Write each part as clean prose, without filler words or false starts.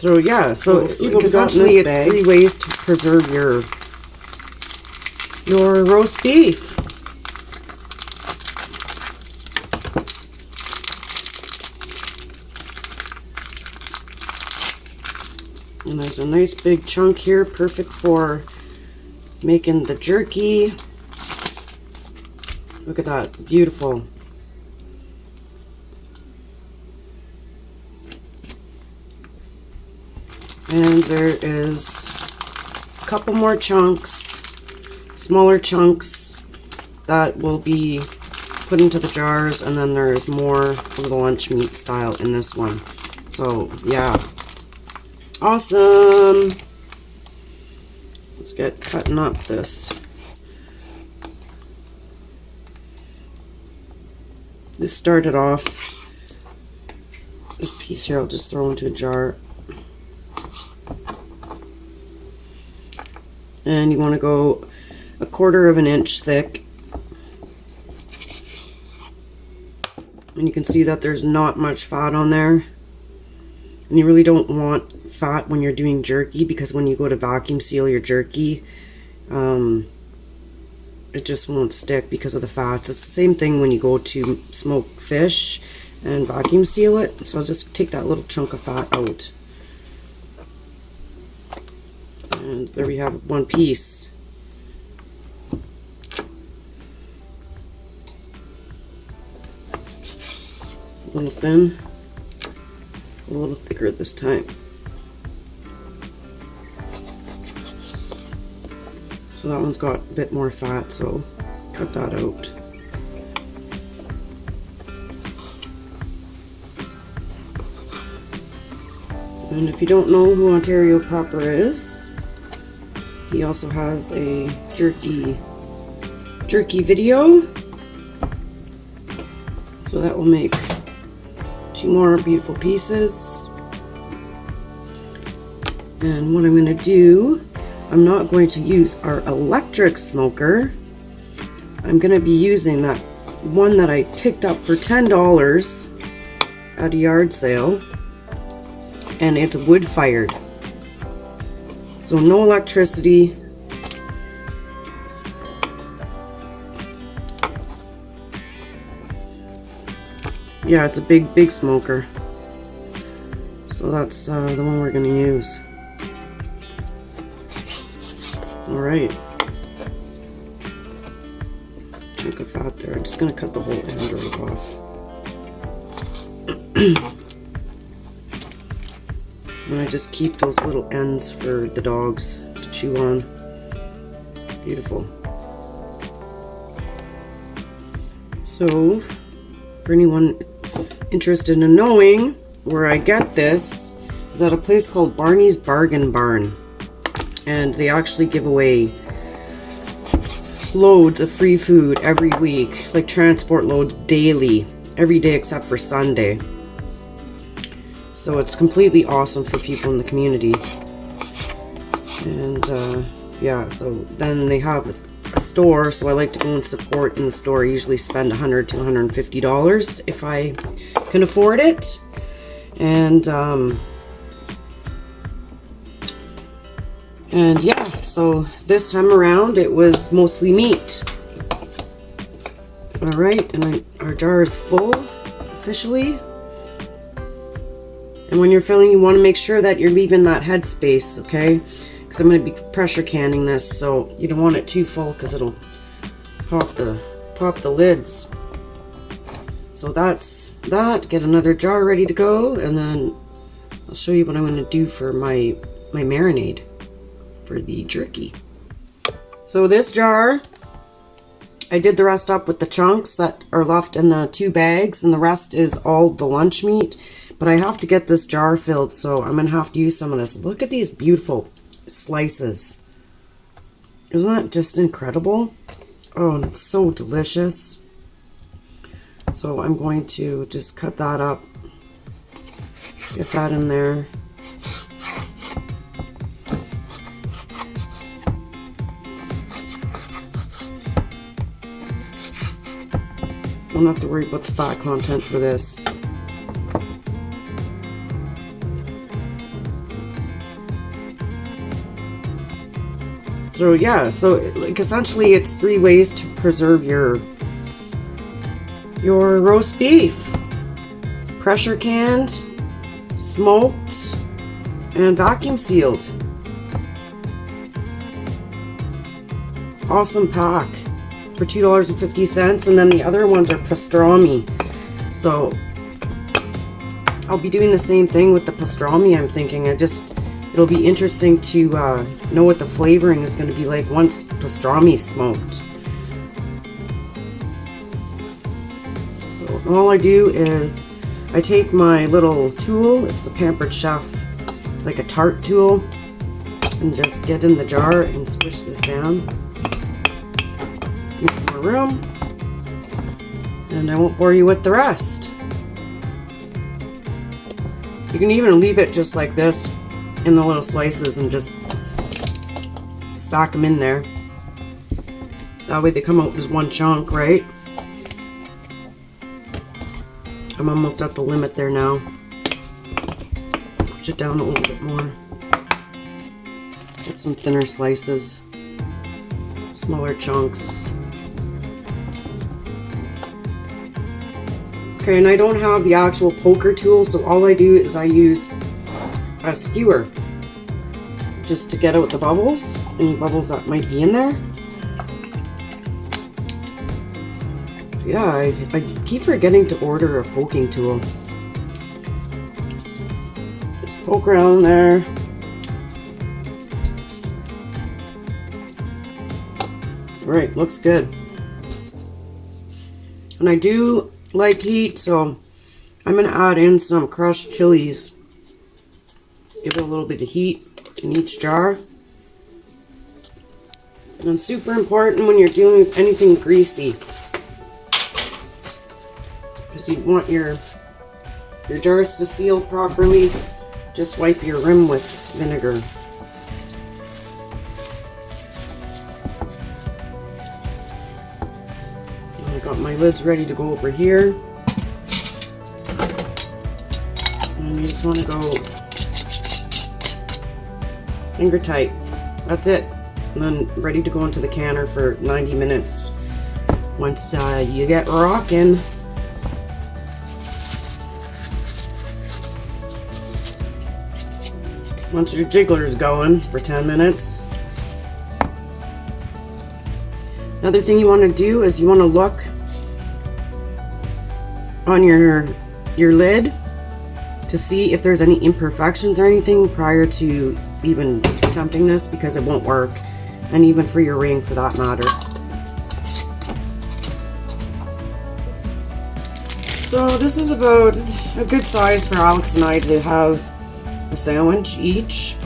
So yeah, so essentially it's 3 ways to preserve your roast beef. And there's a nice big chunk here, perfect for making the jerky. Look at that, beautiful. And there is a couple more chunks, smaller chunks, that will be put into the jars, and then there's more of the lunch meat style in this one. So yeah, awesome. Let's get cutting up this. This started off, this piece here I'll just throw into a jar. And you want to go 1/4 of an inch thick. And you can see that there's not much fat on there. And you really don't want fat when you're doing jerky, because when you go to vacuum seal your jerky, it just won't stick because of the fats. It's the same thing when you go to smoke fish and vacuum seal it. So I'll just take that little chunk of fat out. And there we have one piece. A little thin, a little thicker this time. So that one's got a bit more fat, so cut that out. And if you don't know who Ontario Proper is, he also has a jerky video. So that will make 2 more beautiful pieces. And what I'm going to do, I'm not going to use our electric smoker. I'm going to be using that one that I picked up for $10 at a yard sale. And it's wood fired. So no electricity. Yeah, it's a big smoker. So that's the one we're going to use. Alright. Chunk of fat there. I'm just going to cut the whole end right off. And I just keep those little ends for the dogs to chew on. Beautiful. So, for anyone interested in knowing where I get this, is at a place called Barney's Bargain Barn. And they actually give away loads of free food every week, like transport loads daily, every day except for Sunday. So it's completely awesome for people in the community. And yeah, so then they have a store, so I like to go and support in the store. I usually spend $100 to $150 if I can afford it. And yeah, so this time around it was mostly meat. Alright, and our jar is full officially. And when you're filling, you want to make sure that you're leaving that head space, okay? Because I'm going to be pressure canning this, so you don't want it too full because it'll pop the lids. So that's that. Get another jar ready to go, and then I'll show you what I'm going to do for my marinade for the jerky. So this jar, I did the rest up with the chunks that are left in the 2 bags, and the rest is all the lunch meat. But I have to get this jar filled, so I'm going to have to use some of this. Look at these beautiful slices. Isn't that just incredible? Oh, and it's so delicious. So I'm going to just cut that up. Get that in there. Don't have to worry about the fat content for this. So yeah, so like essentially it's 3 ways to preserve your roast beef: pressure canned, smoked, and vacuum sealed. Awesome pack for $2.50, and then the other ones are pastrami. So I'll be doing the same thing with the pastrami. I'm thinking it'll be interesting to know what the flavoring is going to be like once pastrami is smoked. So all I do is I take my little tool, it's a Pampered Chef, like a tart tool, and just get in the jar and squish this down. Make more room, and I won't bore you with the rest. You can even leave it just like this in the little slices and just stack them in there. That way they come out as one chunk, right? I'm almost at the limit there now. Push it down a little bit more. Get some thinner slices, smaller chunks. Okay, and I don't have the actual poker tool, so all I do is I use a skewer just to get out the bubbles, any bubbles that might be in there. Yeah, I keep forgetting to order a poking tool. Just poke around there. Alright, looks good. And I do like heat, so I'm going to add in some crushed chilies. Give it a little bit of heat in each jar. And it's super important when you're dealing with anything greasy, because you want your jars to seal properly. Just wipe your rim with vinegar. I got my lids ready to go over here, and you just want to go finger tight. That's it. And then ready to go into the canner for 90 minutes once you get rocking. Once your jiggler's going for 10 minutes. Another thing you want to do is you want to look on your lid to see if there's any imperfections or anything prior to even attempting this, because it won't work, and even for your ring for that matter. So this is about a good size for Alex and I to have a sandwich each.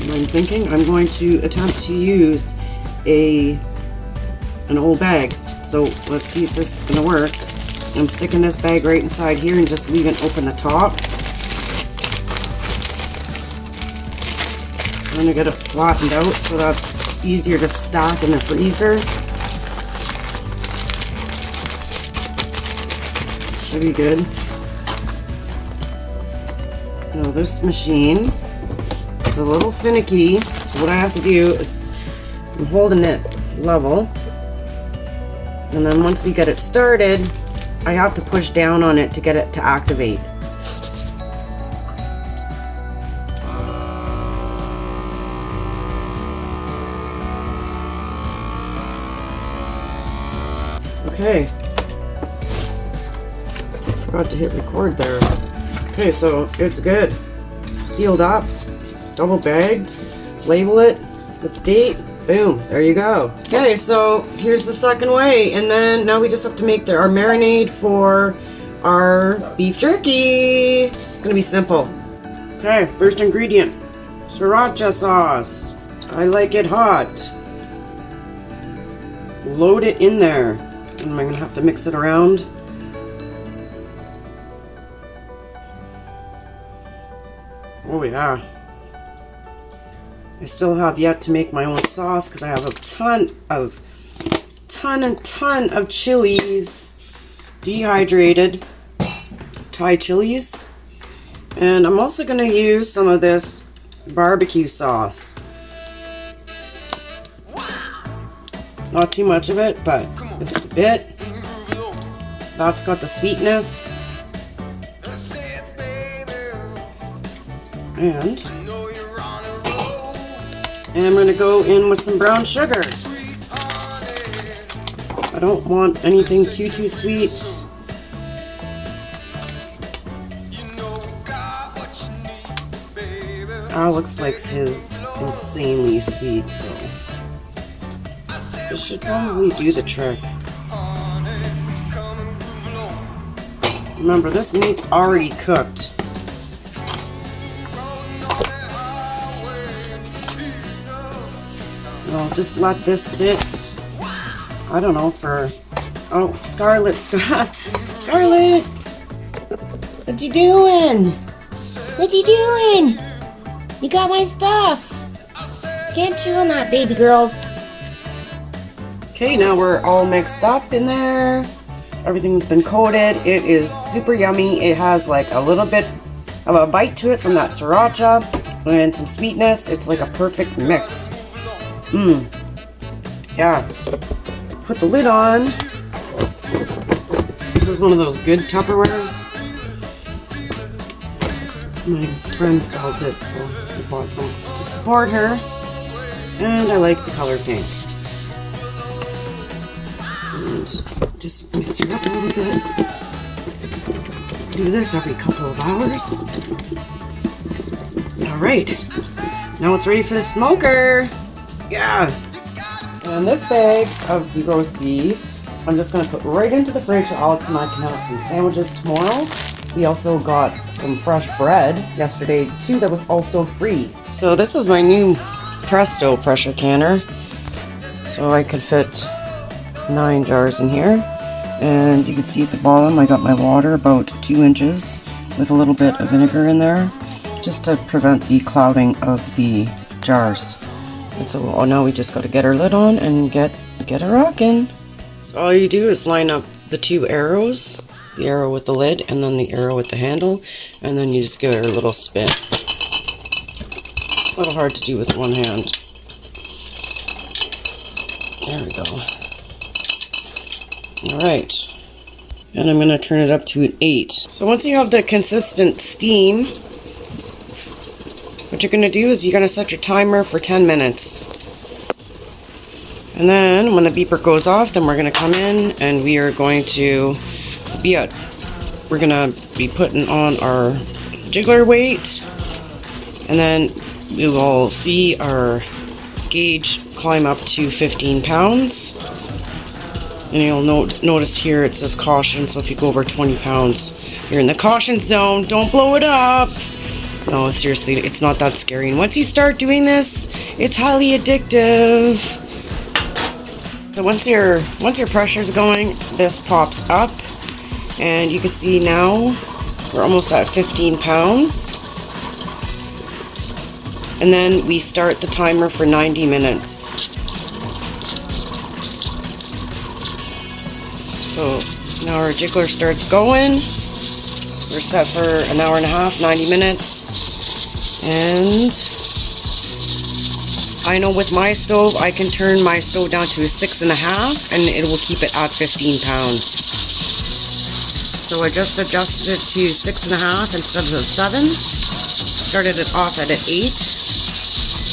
And I'm thinking I'm going to attempt to use an old bag. So let's see if this is going to work. I'm sticking this bag right inside here and just leaving open the top. I'm going to get it flattened out so that it's easier to stack in the freezer. Should be good. Now this machine is a little finicky, so what I have to do is I'm holding it level, and then once we get it started, I have to push down on it to get it to activate. Okay. Forgot to hit record there. Okay, so it's good. Sealed up, double bagged, label it with the date, boom, there you go. Okay, so here's the second way, and then now we just have to make our marinade for our beef jerky. It's gonna be simple. Okay, first ingredient, sriracha sauce. I like it hot. Load it in there, and I'm gonna have to mix it around. Oh yeah. I still have yet to make my own sauce because I have a ton of chilies, dehydrated Thai chilies. And I'm also going to use some of this barbecue sauce. Not too much of it, but just a bit. That's got the sweetness. And I'm going to go in with some brown sugar. I don't want anything too sweet. Alex likes his insanely sweet, so this should probably do the trick. Remember, this meat's already cooked. I'll just let this sit, I don't know, for, oh, Scarlet, Scarlet! What you doing? What you doing? You got my stuff. Can't chew on that, baby girls. Okay, now we're all mixed up in there. Everything's been coated. It is super yummy. It has like a little bit of a bite to it from that sriracha and some sweetness. It's like a perfect mix. Yeah. Put the lid on. This is one of those good Tupperwares. My friend sells it, so I bought some to support her. And I like the color pink. And just mix it up a little bit. Do this every couple of hours. Alright. Now it's ready for the smoker. Yeah. And this bag of the roast beef, I'm just going to put right into the fridge so Alex and I can have some sandwiches tomorrow. We also got some fresh bread yesterday too that was also free. So this is my new Presto pressure canner. So I could fit 9 jars in here. And you can see at the bottom I got my water about 2 inches with a little bit of vinegar in there just to prevent the clouding of the jars. And so now we just got to get our lid on and get it rocking. So all you do is line up the 2 arrows, the arrow with the lid and then the arrow with the handle, and then you just give it a little spin. A little hard to do with one hand. There we go. Alright. And I'm going to turn it up to an 8. So once you have the consistent steam, what you're going to do is you're going to set your timer for 10 minutes. And then when the beeper goes off, then we're going to come in and we are going to be putting on our jiggler weight. And then we will see our gauge climb up to 15 pounds. And you'll notice here it says caution, so if you go over 20 pounds, you're in the caution zone. Don't blow it up. No, seriously, it's not that scary. And once you start doing this, it's highly addictive. So once your pressure's going, this pops up. And you can see now we're almost at 15 pounds. And then we start the timer for 90 minutes. So now our jiggler starts going. We're set for an hour and a half, 90 minutes. And I know with my stove, I can turn my stove down to a 6.5 and it will keep it at 15 pounds. So I just adjusted it to 6.5 instead of 7. Started it off at an 8.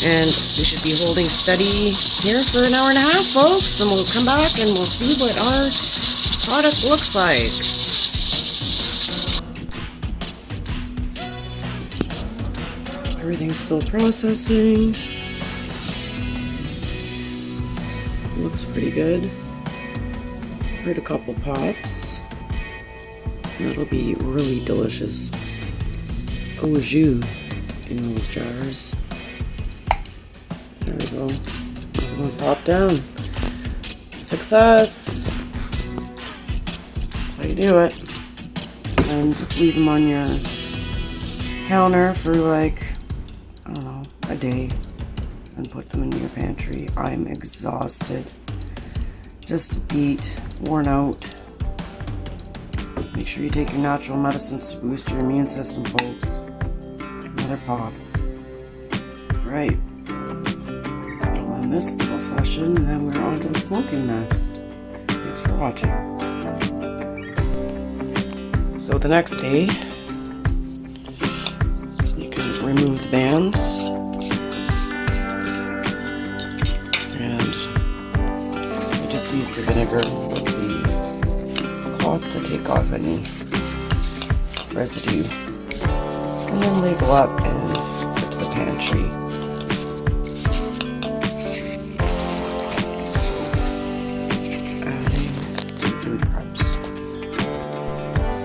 And we should be holding steady here for an hour and a half, folks. And we'll come back and we'll see what our product looks like. Everything's still processing. Looks pretty good. Heard a couple pops. That'll be really delicious au jus in those jars. There we go. Another one pop down. Success! That's how you do it. And just leave them on your counter for like, I don't know, a day. And put them in your pantry. I'm exhausted. Just beat, worn out. Make sure you take your natural medicines to boost your immune system, folks. Another pop. Right. And this little session, and then we're on to the smoking next. Thanks for watching. So the next day, you can remove the bands, and I just use the vinegar with the cloth to take off any residue, and then label up and put to the pantry.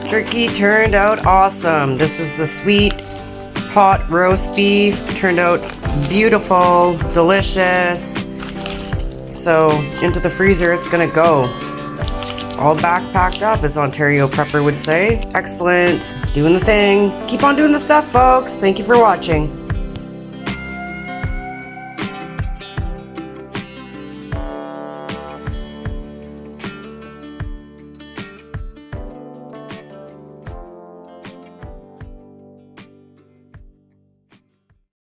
Turkey turned out awesome. This is the sweet hot roast beef. Turned out beautiful, delicious. So into the freezer it's gonna go. All backpacked up, as Ontario Prepper would say. Excellent, doing the things. Keep on doing the stuff, folks. Thank you for watching.